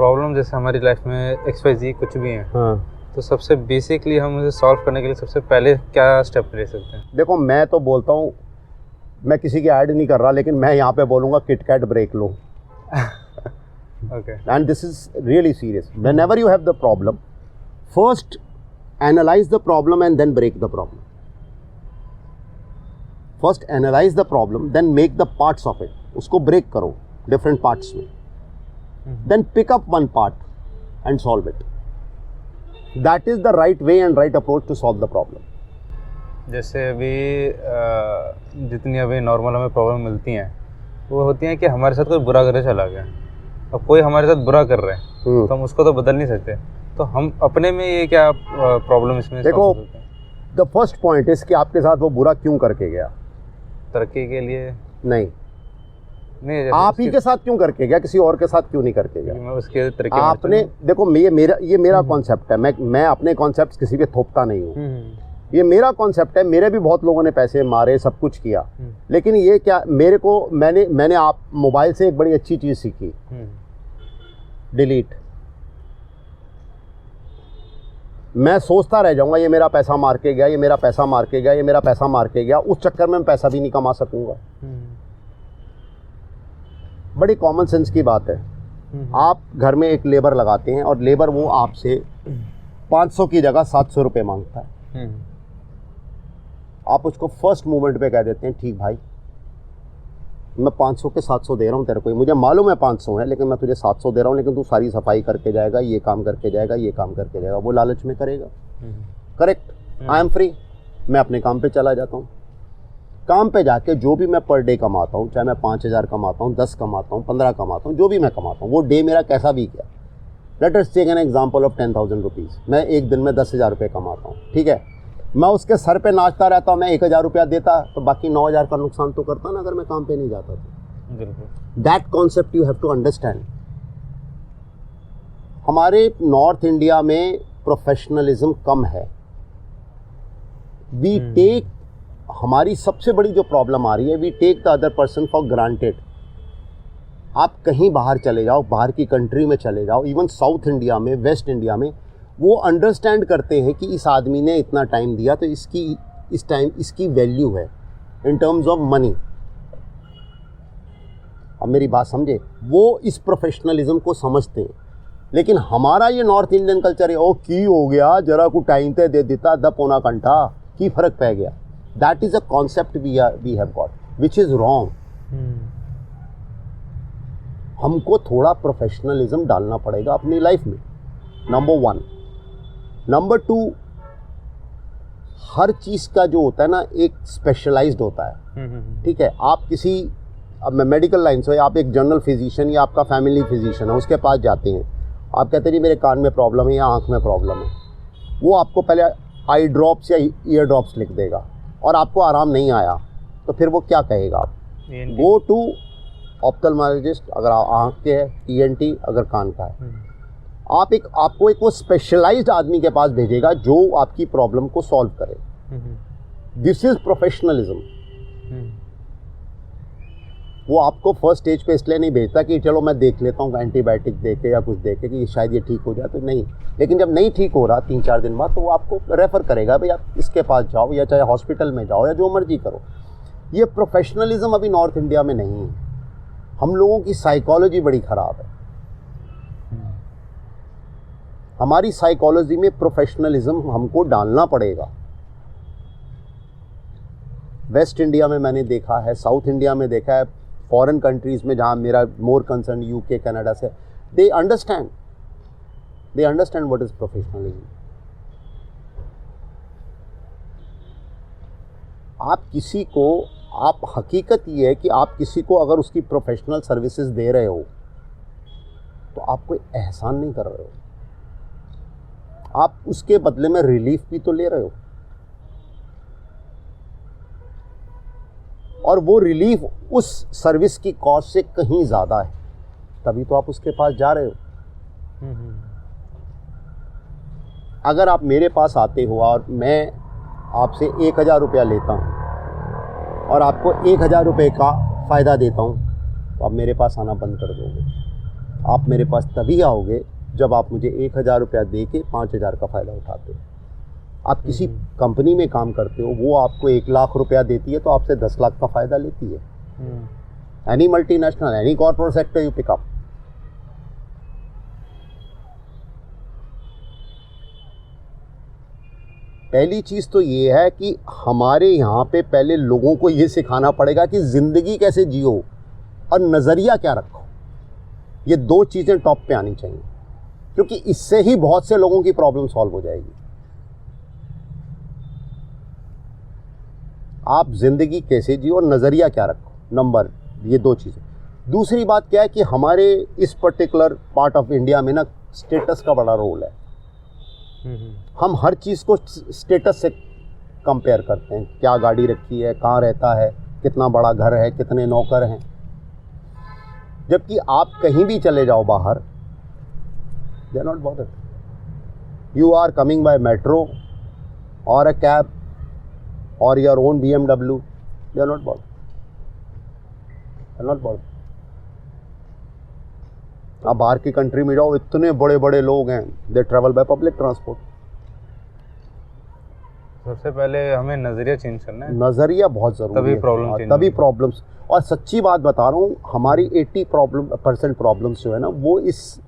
Problem जैसे हमारी life में XYZ कुछ भी है, हाँ, तो सबसे बेसिकली हम उसे सॉल्व करने के लिए सबसे पहले क्या स्टेप ले सकते हैं? देखो मैं तो बोलता हूँ, मैं किसी की ऐड नहीं कर रहा, लेकिन मैं यहाँ पे बोलूँगा किटकैट ब्रेक लो। Okay. And this is really serious. Whenever you have the problem, first analyze the problem and then break the problem. First analyze the problem, then make the parts of it. उसको break करो different parts में. Then pick up one part and solve it. That is the right way and right approach to solve the problem. जैसे अभी जितनी अभी normal हमें problem मिलती हैं वो होती हैं कि हमारे साथ कोई बुरा करके चला गया, अब कोई हमारे साथ बुरा कर रहा है तो हम उसको तो बदल नहीं सकते, तो हम अपने में ये क्या प्रॉब्लम इसमें देखो, द फर्स्ट पॉइंट इज कि आपके साथ वो बुरा क्यों करके गया। तरक्की के लिए नहीं, नहीं, आप ही के साथ क्यों करके गया, किसी और के साथ क्यों नहीं करके गया। मैं उसके तरीके आपने देखो, ये मेरा कॉन्सेप्ट है, मैं अपने कॉन्सेप्ट किसी पे थोपता नहीं हूँ, ये मेरा कॉन्सेप्ट है। मेरे भी बहुत लोगों ने पैसे मारे, सब कुछ किया, लेकिन ये क्या मैंने आप मोबाइल से एक बड़ी अच्छी चीज़ सीखी, डिलीट। मैं सोचता रह जाऊंगा ये मेरा पैसा मार के गया, ये मेरा पैसा मार के गया, ये मेरा पैसा मार के गया, उस चक्कर में मैं पैसा भी नहीं कमा सकूंगा। बड़ी कॉमन सेंस की बात है। आप घर में एक लेबर लगाते हैं और लेबर वो आपसे 500 की जगह 700 रुपये मांगता है, आप उसको फर्स्ट मूवमेंट पे कह देते हैं ठीक भाई मैं 500 के 700 दे रहा हूँ तेरे को, मुझे मालूम है 500 है लेकिन मैं तुझे 700 दे रहा हूँ, लेकिन तू सारी सफाई करके जाएगा, ये काम करके जाएगा, ये काम करके जाएगा। वो लालच में करेगा, करेक्ट। आई एम फ्री, मैं अपने काम पे चला जाता हूँ। काम पे जाके जो भी मैं पर डे कमाता हूँ, चाहे मैं 5000 कमाता हूँ, 10 कमाता हूँ, 15 कमाता हूँ, जो भी मैं कमाता हूँ, वो डे मेरा कैसा भी गया। Let us take an example of 10,000 rupees. मैं एक दिन में 10,000 रुपये कमाता हूँ, ठीक है। मैं उसके सर पे नाचता रहता हूँ, मैं 1,000 रुपया देता तो बाकी 9,000 का नुकसान तो करता ना अगर मैं काम पे नहीं जाता तो। बिल्कुल। That concept you have to understand. हमारे नॉर्थ इंडिया में प्रोफेशनलिज्म कम है। वी टेक, हमारी सबसे बड़ी जो प्रॉब्लम आ रही है, we take the other person for granted. आप कहीं बाहर चले जाओ, बाहर की कंट्री में चले जाओ, इवन साउथ इंडिया में, वेस्ट इंडिया में, वो अंडरस्टैंड करते हैं कि इस आदमी ने इतना टाइम दिया तो इस टाइम इसकी वैल्यू है इन टर्म्स ऑफ मनी। अब मेरी बात समझे, वो इस प्रोफेशनलिज्म को समझते हैं। लेकिन हमारा ये नॉर्थ इंडियन कल्चर है, ओ की हो गया जरा को टाइम पे दे देता, 10 पौना घंटा की फर्क पै गया। That is a concept we have got which is wrong. हमको थोड़ा प्रोफेशनलिज्म डालना पड़ेगा अपनी लाइफ में, नंबर 1। नंबर 2, हर चीज़ का जो होता है ना एक स्पेशलाइज्ड होता है, ठीक है। आप किसी, अब मैं मेडिकल लाइन से, आप एक जनरल फिजिशियन या आपका फैमिली फिजिशियन है, उसके पास जाते हैं, आप कहते हैं मेरे कान में प्रॉब्लम है या आँख में प्रॉब्लम है, वो आपको पहले आई ड्रॉप्स या ईयर ड्रॉप्स लिख देगा और आपको आराम नहीं आया तो फिर वो क्या कहेगा, आप गो टू ऑप्थेल्मोलॉजिस्ट अगर आँख के है, ENT अगर कान का है। आपको एक वो स्पेशलाइज्ड आदमी के पास भेजेगा जो आपकी प्रॉब्लम को सॉल्व करे। This is professionalism. वो आपको फर्स्ट स्टेज पे इसलिए नहीं भेजता कि चलो मैं देख लेता हूँ एंटीबायोटिक दे के या कुछ दे के कि शायद ये ठीक हो जाए, तो नहीं। लेकिन जब नहीं ठीक हो रहा 3-4 दिन बाद, तो वो आपको रेफ़र करेगा, भाई आप इसके पास जाओ या चाहे हॉस्पिटल में जाओ या जो मर्जी करो। ये प्रोफेशनलिज्म अभी नॉर्थ इंडिया में नहीं है। हम लोगों की साइकोलॉजी बड़ी ख़राब है। हमारी साइकोलॉजी में प्रोफेशनलिज्म हमको डालना पड़ेगा। वेस्ट इंडिया में मैंने देखा है, साउथ इंडिया में देखा है, फॉरेन कंट्रीज़ में जहाँ मेरा मोर कंसर्न UK कनाडा से, they understand what is professionalism. आप हकीकत ये है कि आप किसी को अगर उसकी प्रोफेशनल सर्विसेज दे रहे हो तो आप कोई एहसान नहीं कर रहे हो, आप उसके बदले में रिलीफ भी तो ले रहे हो, और वो रिलीफ उस सर्विस की कॉस्ट से कहीं ज़्यादा है, तभी तो आप उसके पास जा रहे हो। अगर आप मेरे पास आते हो और मैं आपसे 1,000 रुपया लेता हूँ और आपको 1,000 रुपये का फ़ायदा देता हूँ, तो आप मेरे पास आना बंद कर दोगे। आप मेरे पास तभी आओगे जब आप मुझे 1,000 रुपया दे के 5,000 का फ़ायदा उठाते हो। आप किसी कंपनी में काम करते हो, वो आपको 1 लाख रुपया देती है तो आपसे 10 लाख का फ़ायदा लेती है। Any multinational, any corporate sector you pick up. पहली चीज़ तो ये है कि हमारे यहाँ पे पहले लोगों को ये सिखाना पड़ेगा कि ज़िंदगी कैसे जियो और नज़रिया क्या रखो। ये 2 चीज़ें टॉप पे आनी चाहिए, क्योंकि इससे ही बहुत से लोगों की प्रॉब्लम सॉल्व हो जाएगी। आप ज़िंदगी कैसे जियो और नज़रिया क्या रखो, नंबर, ये 2 चीज़ें। दूसरी बात क्या है कि हमारे इस पर्टिकुलर पार्ट ऑफ इंडिया में ना स्टेटस का बड़ा रोल है। हम हर चीज़ को स्टेटस से कंपेयर करते हैं, क्या गाड़ी रखी है, कहाँ रहता है, कितना बड़ा घर है, कितने नौकर हैं। जबकि आप कहीं भी चले जाओ बाहर, they are not bothered. You are coming by metro और अ कैब और your own BMW, they are not bothered, they are not bothered. आप बाहर की कंट्री में जाओ, इतने बड़े बड़े लोग हैं, दे ट्रैवल बाय पब्लिक ट्रांसपोर्ट। सबसे पहले हमें नज़रिया चेंज करना है, नज़रिया बहुत ज़रूरी है, तभी प्रॉब्लम्स। और सच्ची बात बता रहा हूँ, हमारी 80% प्रॉब्लम्स जो है ना, वो इस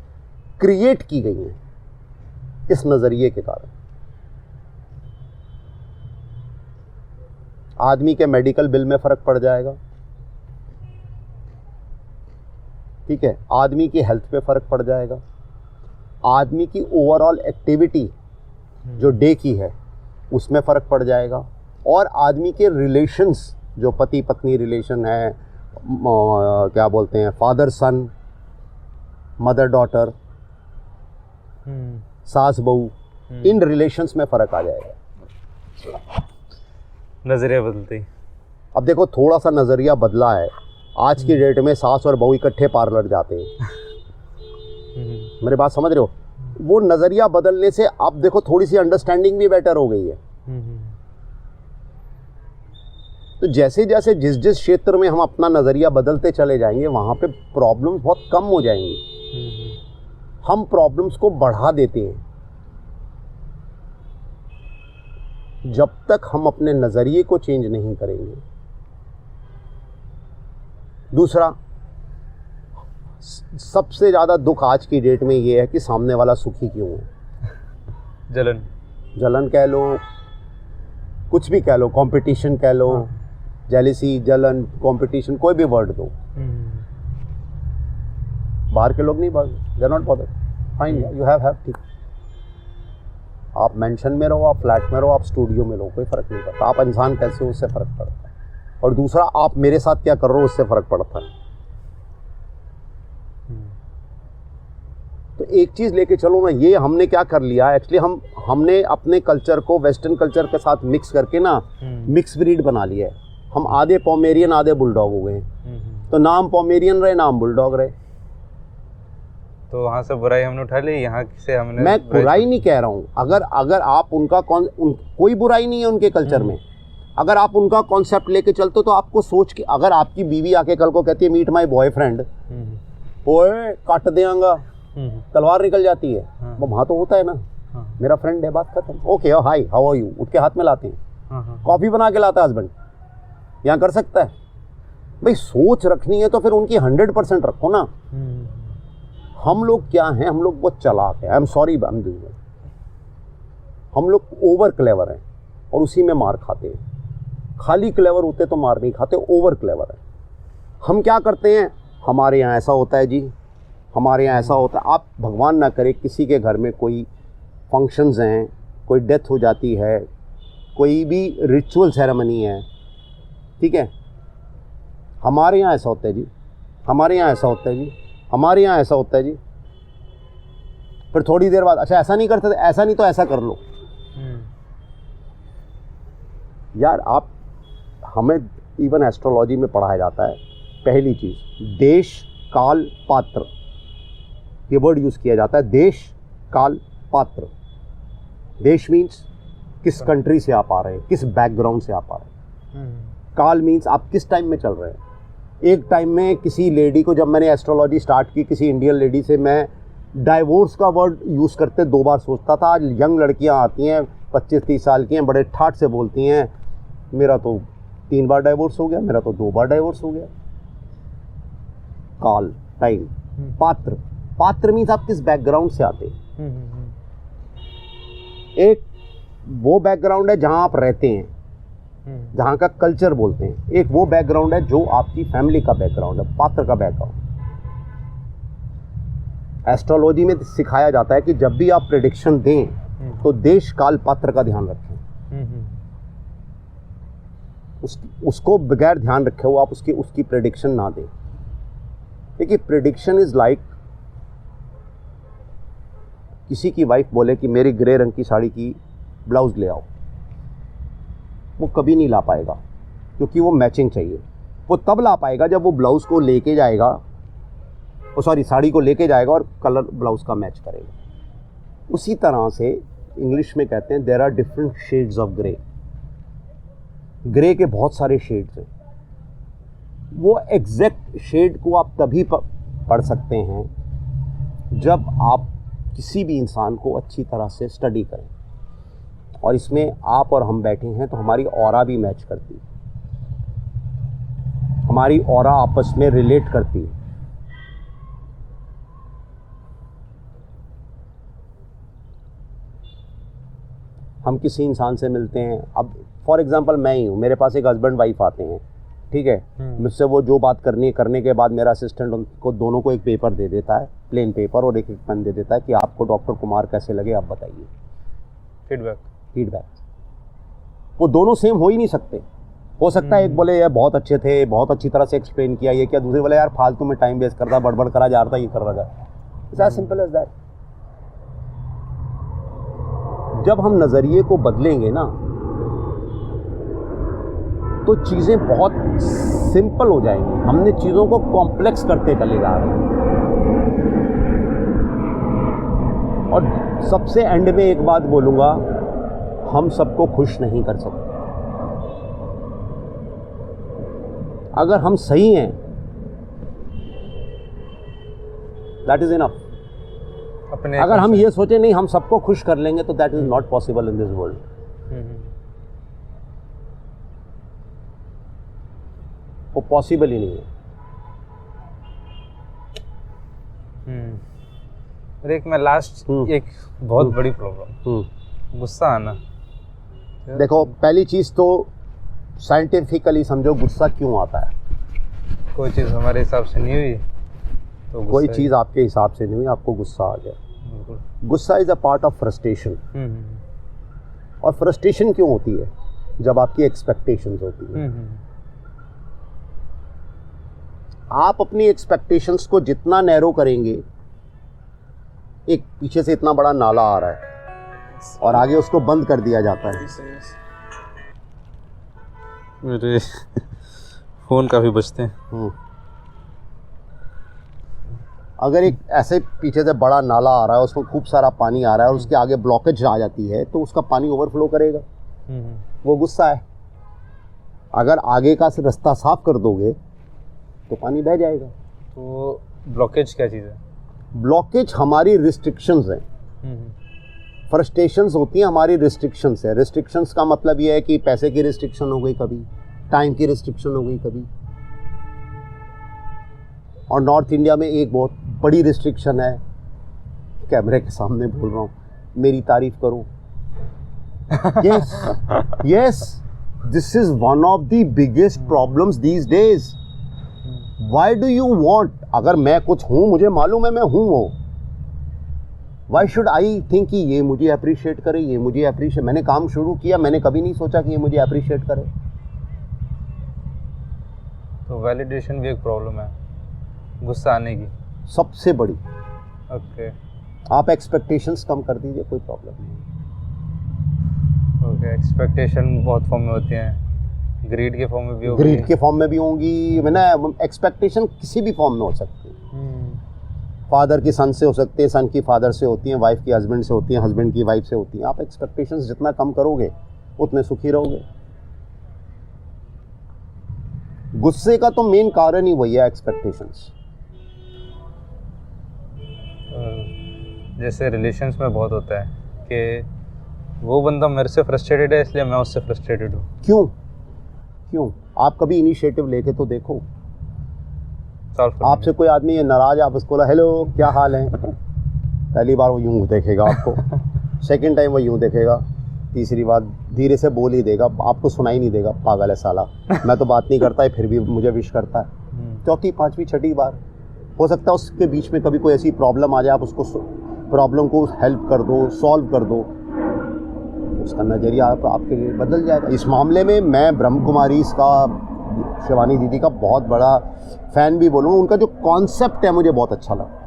क्रिएट की गई हैं इस नज़रिए के कारण। आदमी के मेडिकल बिल में फ़र्क पड़ जाएगा, ठीक है, आदमी की हेल्थ पे फ़र्क पड़ जाएगा, आदमी की ओवरऑल एक्टिविटी जो डे की है उसमें फ़र्क पड़ जाएगा, और आदमी के रिलेशंस जो पति पत्नी रिलेशन है, क्या बोलते हैं, फादर सन, मदर डॉटर, सास बहू, इन रिलेशंस में फ़र्क आ जाएगा नज़रिया बदलते ही। अब देखो, थोड़ा सा नज़रिया बदला है, आज की डेट में सास और बहू इकट्ठे पार्लर जाते हैं। मेरी बात समझ रहे हो? वो नज़रिया बदलने से अब देखो थोड़ी सी अंडरस्टैंडिंग भी बेटर हो गई है। तो जैसे जैसे जिस जिस क्षेत्र में हम अपना नज़रिया बदलते चले जाएंगे, वहाँ पे प्रॉब्लम्स बहुत कम हो जाएंगी। हम प्रॉब्लम्स को बढ़ा देते हैं। जब तक हम अपने नज़रिए को चेंज नहीं करेंगे। दूसरा, सबसे ज़्यादा दुख आज की डेट में ये है कि सामने वाला सुखी क्यों है। जलन कह लो, कुछ भी कह लो, कंपटीशन कह लो, जेलिसी, जलन, कंपटीशन, कोई भी वर्ड दो। बाहर के लोग नहीं, they are not bothered, fine, you have, ठीक। आप मेंशन में रहो, आप फ्लैट में रहो, आप स्टूडियो में रहो, कोई फ़र्क नहीं पड़ता। आप इंसान कैसे हो उससे फ़र्क पड़ता है। और दूसरा, आप मेरे साथ क्या कर रहे हो उससे फ़र्क पड़ता है। तो एक चीज़ लेके चलो ना, ये हमने क्या कर लिया एक्चुअली, हमने अपने कल्चर को वेस्टर्न कल्चर के साथ मिक्स करके ना मिक्स ब्रीड बना लिया है। हम आधे पोमेरियन आधे बुलडॉग हो गए। तो नाम पोमेरियन रहे, नाम बुलडॉग रहे। तो वहाँ से बुराई हमने उठा ली, यहाँ से हमने, मैं बुराई नहीं कह रहा हूँ, अगर आप उनका कोई बुराई नहीं है उनके कल्चर में। अगर आप उनका कॉन्सेप्ट लेके चलते हो तो आपको सोच के, अगर आपकी बीवी आके कल को कहती है मीट माई बॉयफ्रेंड, ओए काट देंगा, तलवार निकल जाती है, वो वहाँ तो होता है ना, मेरा फ्रेंड है, बात खत्म, okay hi how are you, उठ के हाथ में लाते हैं। कॉफ़ी बना के लाता है हस्बैंड, यहाँ कर सकता है भाई। सोच रखनी है तो फिर उनकी 100% रखो ना। हम लोग क्या हैं, हम लोग बहुत चालाक हैं। आई एम सॉरी, हम लोग ओवर क्लेवर हैं और उसी में मार खाते हैं। खाली क्लेवर होते तो मार नहीं खाते, ओवर क्लेवर है। हम क्या करते हैं, हमारे यहाँ ऐसा होता है जी, हमारे यहाँ ऐसा होता है। आप भगवान ना करे किसी के घर में कोई फंक्शंस हैं, कोई डेथ हो जाती है, कोई भी रिचुअल सेरेमनी है, ठीक है, हमारे यहाँ ऐसा होता है जी, हमारे यहाँ ऐसा होता है जी, हमारे यहाँ ऐसा होता है जी। फिर थोड़ी देर बाद, अच्छा ऐसा नहीं करते थे, ऐसा नहीं तो ऐसा कर लो। यार आप, हमें इवन एस्ट्रोलॉजी में पढ़ाया जाता है, पहली चीज़ देश काल पात्र, ये वर्ड यूज़ किया जाता है, देश काल पात्र। देश मीन्स किस कंट्री से आप आ रहे हैं, किस बैकग्राउंड से आप आ रहे हैं। काल मीन्स आप किस टाइम में चल रहे हैं। एक टाइम में किसी लेडी को, जब मैंने एस्ट्रोलॉजी स्टार्ट की, किसी इंडियन लेडी से मैं डाइवोर्स का वर्ड यूज़ करते 2 बार सोचता था। आज यंग लड़कियां आती हैं 25-30 साल की हैं, बड़े ठाठ से बोलती हैं मेरा तो 3 बार डाइवोर्स हो गया, मेरा तो 2 बार डाइवोर्स हो गया। काल, टाइम, पात्र, पात्र मीन्स आप किस बैकग्राउंड से आते हैं। एक वो बैकग्राउंड है जहां आप रहते हैं, जहां का कल्चर बोलते हैं। एक वो बैकग्राउंड है जो आपकी फैमिली का बैकग्राउंड है, पात्र का बैकग्राउंड। एस्ट्रोलॉजी में सिखाया जाता है कि जब भी आप प्रेडिक्शन दें तो देश काल पात्र का ध्यान रखें। उसको बगैर ध्यान रखे हो आप उसकी प्रेडिक्शन ना दें। देखिए, प्रेडिक्शन इज लाइक किसी की वाइफ बोले कि मेरी ग्रे रंग की साड़ी की ब्लाउज ले आओ, वो कभी नहीं ला पाएगा, क्योंकि वो मैचिंग चाहिए। वो तब ला पाएगा जब वो ब्लाउज को लेके जाएगा, साड़ी को लेके जाएगा और कलर ब्लाउज का मैच करेगा। उसी तरह से इंग्लिश में कहते हैं there are different shades of grey. Grey के बहुत सारे शेड्स हैं। वो एग्जैक्ट शेड को आप तभी पढ़ सकते हैं जब आप किसी भी इंसान को अच्छी तरह से स्टडी करें। और इसमें आप और हम बैठे हैं तो हमारी ऑरा भी मैच करती है, हमारी ऑरा आपस में रिलेट करती है। हम किसी इंसान से मिलते हैं, अब फॉर एग्जांपल मैं ही हूँ, मेरे पास एक हस्बैंड वाइफ आते हैं, ठीक है, मुझसे वो जो बात करनी है करने के बाद मेरा असिस्टेंट उनको दोनों को एक पेपर दे देता है, प्लेन पेपर, और एक पेन दे देता है कि आपको डॉक्टर कुमार कैसे लगे आप बताइए। फीडबैक वो दोनों सेम हो ही नहीं सकते। हो सकता है एक बोले यार बहुत अच्छे थे, बहुत अच्छी तरह से एक्सप्लेन किया, ये क्या, दूसरे बोले यार फालतू में टाइम वेस्ट करता, बड़बड़ करा जा रहा था, ये कर रहा था। It's as simple as that. जब हम नज़रिए को बदलेंगे ना तो चीज़ें बहुत सिंपल हो जाएंगी। हमने चीज़ों को कॉम्प्लेक्स करते चले जा रहे हैं। और सबसे एंड में एक बात बोलूँगा, हम सबको खुश नहीं कर सकते। अगर हम सही हैं दैट इज़ इनफ। अगर हम ये सोचे नहीं हम सबको खुश कर लेंगे तो that is not possible in this world. वो पॉसिबल ही नहीं है। एक मैं लास्ट एक बहुत बड़ी प्रॉब्लम, गुस्सा आना। देखो, पहली चीज तो साइंटिफिकली समझो गुस्सा क्यों आता है। कोई चीज़ हमारे हिसाब से नहीं हुई तो कोई चीज़ आपके हिसाब से नहीं हुई, आपको गुस्सा आ गया। गुस्सा is a part of frustration. और फ्रस्ट्रेशन क्यों होती है? जब आपकी एक्सपेक्टेशंस होती है। आप अपनी एक्सपेक्टेशंस को जितना नैरो करेंगे, एक पीछे से इतना बड़ा नाला आ रहा है और आगे उसको बंद कर दिया जाता है। मेरे फोन काफी बजते हैं। अगर एक ऐसे पीछे से बड़ा नाला आ रहा है, उसमें खूब सारा पानी आ रहा है और उसके आगे ब्लॉकेज आ जाती है तो उसका पानी ओवरफ्लो करेगा। वो गुस्सा है। अगर आगे का रास्ता साफ कर दोगे तो पानी बह जाएगा। तो ब्लॉकेज क्या चीज़ है? ब्लॉकेज हमारी रिस्ट्रिक्शंस हैं। फ्रस्ट्रेशंस होती हैं हमारी रिस्ट्रिक्शंस है। रिस्ट्रिक्शंस का मतलब ये है कि पैसे की रिस्ट्रिक्शन हो गई कभी, टाइम की रिस्ट्रिक्शन हो गई कभी। और नॉर्थ इंडिया में एक बहुत बड़ी रिस्ट्रिक्शन है, कैमरे के सामने बोल रहा हूँ, मेरी तारीफ करो। Yes yes, this is one of the biggest problems these days. Why do you want, अगर मैं कुछ हूँ, मुझे मालूम है मैं हूँ वो, व्हाई शुड आई थिंक कि ये मुझे अप्रिशिएट करे, ये मुझे अप्रिशिएट, मैंने काम शुरू किया, मैंने कभी नहीं सोचा कि ये मुझे अप्रिशिएट करे। तो वैलिडेशन भी एक प्रॉब्लम है गुस्सा आने की, सबसे बड़ी। ओके आप एक्सपेक्टेशंस कम कर दीजिए, कोई प्रॉब्लम नहीं। ओके, एक्सपेक्टेशन बहुत फॉर्म में होती हैं, ग्रीड के फॉर्म में भी होगी। ग्रीड के फॉर्म में भी होंगी, मैंने एक्सपेक्टेशन किसी भी फॉर्म में हो सकती है। फादर की सन से हो सकते हैं, सन की फादर से होती हैं, वाइफ की हस्बैंड से होती हैं, हस्बैंड की वाइफ से होती हैं। आप एक्सपेक्टेशंस जितना कम करोगे उतने सुखी रहोगे। गुस्से का तो मेन कारण ही वही है, एक्सपेक्टेशंस। जैसे रिलेशंस में बहुत होता है कि वो बंदा मेरे से फ्रस्ट्रेटेड है इसलिए मैं उससे फ्रस्ट्रेटेड हूँ। क्यों आप कभी इनिशिएटिव लेके तो देखो। आपसे कोई आदमी ये नाराज, आप उसको बोला हेलो क्या हाल है, पहली बार वो यूं देखेगा आपको, सेकंड टाइम वो यूं देखेगा, तीसरी बार धीरे से बोल ही देगा, आपको सुनाई नहीं देगा, पागल है साला, मैं तो बात नहीं करता है फिर भी मुझे विश करता है। चौथी पांचवी छठी बार हो सकता है उसके बीच में कभी कोई ऐसी प्रॉब्लम आ जाए, आप उसको प्रॉब्लम को हेल्प कर दो, सॉल्व कर दो, उसका नज़रिया आपके लिए बदल जाएगा। इस मामले में मैं ब्रह्म कुमारी का, शिवानी दीदी का बहुत बड़ा फ़ैन भी बोलूँगा। उनका जो कॉन्सेप्ट है मुझे बहुत अच्छा लगा,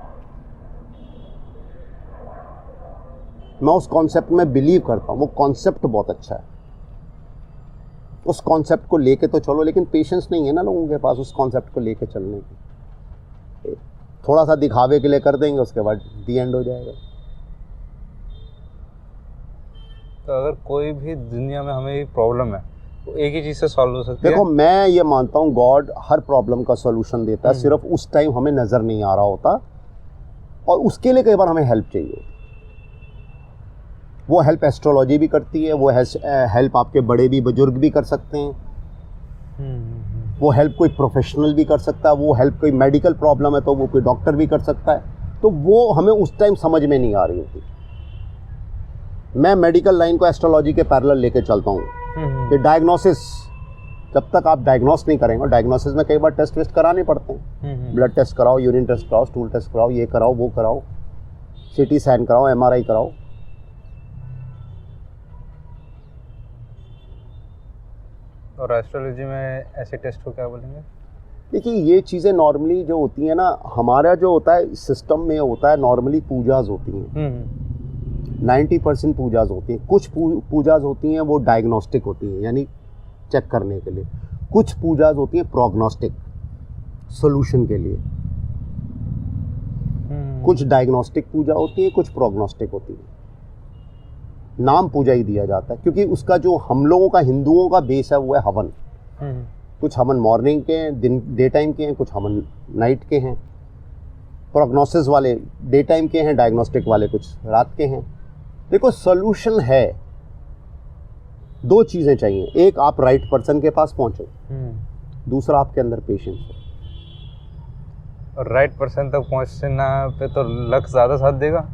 मैं उस कॉन्सेप्ट में बिलीव करता हूँ, वो कॉन्सेप्ट बहुत अच्छा है। उस कॉन्सेप्ट को लेके तो चलो, लेकिन पेशेंस नहीं है ना लोगों के पास उस कॉन्सेप्ट को लेके चलने की। थोड़ा सा दिखावे के लिए कर देंगे, उसके बाद दी एंड हो जाएगा। तो अगर कोई भी दुनिया में हमें प्रॉब्लम है तो एक ही चीज़ से सॉल्व हो सकती है। देखो मैं ये मानता हूँ गॉड हर प्रॉब्लम का सॉल्यूशन देता है, सिर्फ उस टाइम हमें नज़र नहीं आ रहा होता और उसके लिए कई बार हमें हेल्प चाहिए। वो हेल्प एस्ट्रोलॉजी भी करती है, वो हेल्प आपके बड़े भी बुजुर्ग भी कर सकते हैं, वो हेल्प कोई प्रोफेशनल भी कर सकता है, वो हेल्प कोई मेडिकल प्रॉब्लम है तो वो कोई डॉक्टर भी कर सकता है। तो वो हमें उस टाइम समझ में नहीं आ रही होती। मैं मेडिकल लाइन को एस्ट्रोलॉजी के पैरेलल लेके चलता हूँ कि डायग्नोसिस, जब तक आप डायग्नोस नहीं करेंगे, डायग्नोसिस में कई बार टेस्ट वेस्ट कराने पड़ते हैं, ब्लड टेस्ट कराओ, यूरिन टेस्ट कराओ, स्टूल टेस्ट कराओ, ये कराओ वो कराओ, सीटी स्कैन कराओ, MRI कराओ। और एस्ट्रोलॉजी में ऐसे टेस्ट को क्या बोलेंगे? देखिए ये चीज़ें नॉर्मली जो होती हैं ना, हमारा जो होता है सिस्टम में होता है, नॉर्मली पूजाज होती हैं, 90% पूजाज होती हैं। कुछ पूजाज होती हैं वो डायग्नोस्टिक होती हैं, यानी चेक करने के लिए। कुछ पूजाज होती हैं प्रोग्नोस्टिक, सोल्यूशन के लिए। कुछ डायग्नोस्टिक पूजा होती है, कुछ प्रोग्नोस्टिक होती है। नाम पूजा ही दिया जाता है क्योंकि उसका जो हम लोगों का, हिंदुओं का बेस है वो है हवन। कुछ हवन मॉर्निंग के हैं, डे टाइम के हैं, कुछ हवन नाइट के हैं। प्रोग्नोसिस वाले डे टाइम के हैं, डायग्नोस्टिक वाले कुछ रात के हैं। देखो सोल्यूशन है, दो चीज़ें चाहिए, एक आप राइट पर्सन के पास पहुंचो, दूसरा आपके अंदर पेशेंस हो। और राइट पर्सन तक पहुंचना पे तो लक ज़्यादा साथ देगा।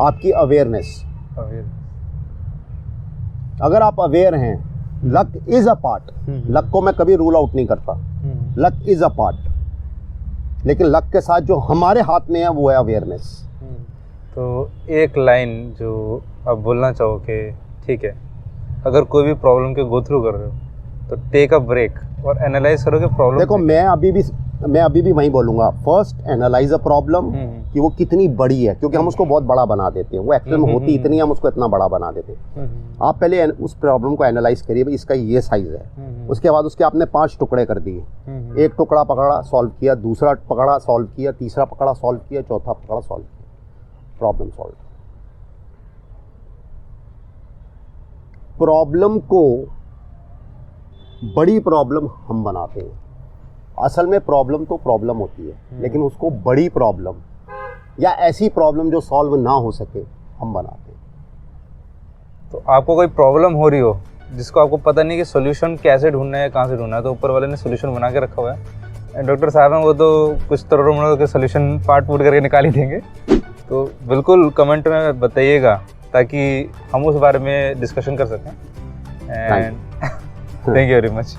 आपकी अवेयरनेस, अगर आप अवेयर हैं, luck is a part. Luck को मैं कभी रूल आउट नहीं करता, लक इज अ पार्ट, लेकिन लक के साथ जो हमारे हाथ में है वो है अवेयरनेस। तो एक लाइन जो आप बोलना चाहो कि ठीक है, अगर कोई भी प्रॉब्लम के गो थ्रू कर रहे हो तो टेक अ ब्रेक और एनालाइज करो कि प्रॉब्लम। देखो मैं अभी भी वही बोलूँगा, फर्स्ट एनालाइज अ प्रॉब्लम कि वो कितनी बड़ी है, क्योंकि हम उसको बहुत बड़ा बना देते हैं, वो एक्चुअल में होती इतनी, हम उसको इतना बड़ा बना देते हैं। आप पहले उस प्रॉब्लम को एनालाइज करिए, भाई इसका ये साइज है। उसके बाद उसके आपने 5 टुकड़े कर दिए, एक टुकड़ा पकड़ा सॉल्व किया, दूसरा पकड़ा सॉल्व किया, तीसरा पकड़ा सॉल्व किया, चौथा पकड़ा सॉल्व किया, प्रॉब्लम सॉल्व। प्रॉब्लम को बड़ी प्रॉब्लम हम बनाते हैं। असल में प्रॉब्लम तो प्रॉब्लम होती है, लेकिन उसको बड़ी प्रॉब्लम या ऐसी प्रॉब्लम जो सॉल्व ना हो सके हम बनाते हैं। तो आपको कोई प्रॉब्लम हो रही हो जिसको आपको पता नहीं कि सोल्यूशन कैसे ढूंढना है, कहाँ से ढूंढना है, तो ऊपर वाले ने सोल्यूशन बना के रखा हुआ है। डॉक्टर साहब हैं वो तो कुछ तरोड़ों के सोल्यूशन पार्ट फूट करके निकाल ही देंगे। तो बिल्कुल कमेंट में बताइएगा ताकि हम उस बारे में डिस्कशन कर सकें। And thank you very much.